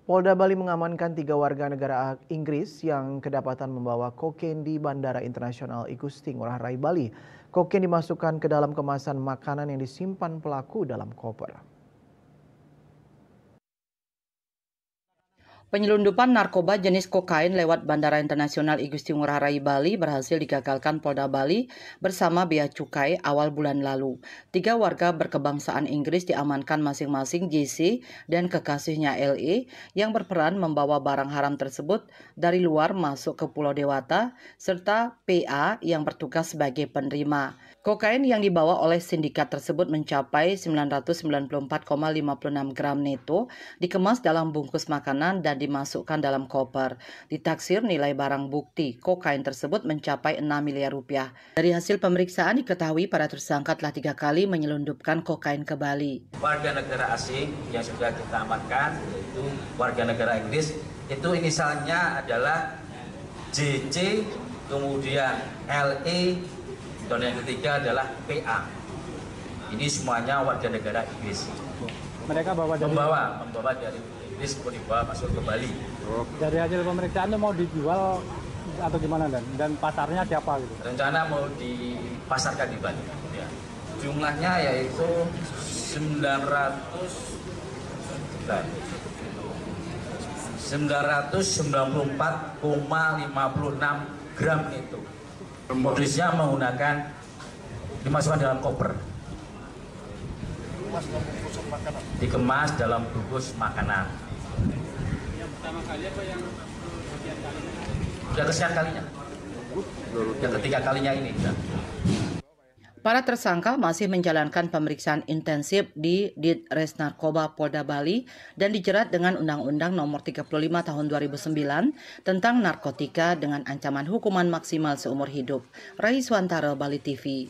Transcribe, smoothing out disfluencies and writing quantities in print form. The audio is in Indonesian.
Polda Bali mengamankan 3 warga negara Inggris yang kedapatan membawa kokain di Bandara Internasional Igusti Ngurah Rai Bali. Kokain dimasukkan ke dalam kemasan makanan yang disimpan pelaku dalam koper. Penyelundupan narkoba jenis kokain lewat Bandara Internasional Igusti Ngurah Rai Bali berhasil digagalkan Polda Bali bersama Bea Cukai awal bulan lalu. 3 warga berkebangsaan Inggris diamankan masing-masing JC dan kekasihnya LE yang berperan membawa barang haram tersebut dari luar masuk ke Pulau Dewata, serta PA yang bertugas sebagai penerima. Kokain yang dibawa oleh sindikat tersebut mencapai 994,56 gram neto, dikemas dalam bungkus makanan dan dimasukkan dalam koper. Ditaksir nilai barang bukti kokain tersebut mencapai 6 miliar rupiah. Dari hasil pemeriksaan diketahui para tersangka telah 3 kali menyelundupkan kokain ke Bali. Warga negara asing yang sudah kita amankan, yaitu warga negara Inggris, itu inisialnya adalah JC, kemudian LE, dan yang ketiga adalah PA. Ini semuanya warga negara Inggris. Mereka membawa dari Inggris, dibawa masuk ke Bali. Dari hasil pemeriksaan itu mau dijual atau gimana dan pasarnya siapa gitu? Rencana mau dipasarkan di Bali. Ya. Jumlahnya yaitu 994,56 gram itu. Modusnya menggunakan dimasukkan dalam koper, dikemas dalam bungkus makanan. Yang pertama kali apa yang sekian kalinya? Sudah kesekian kalinya. Yang ketiga kalinya ini. Para tersangka masih menjalankan pemeriksaan intensif di Ditres Narkoba Polda Bali dan dijerat dengan Undang-Undang Nomor 35 Tahun 2009 tentang narkotika dengan ancaman hukuman maksimal seumur hidup. Rai Swantara, Bali TV.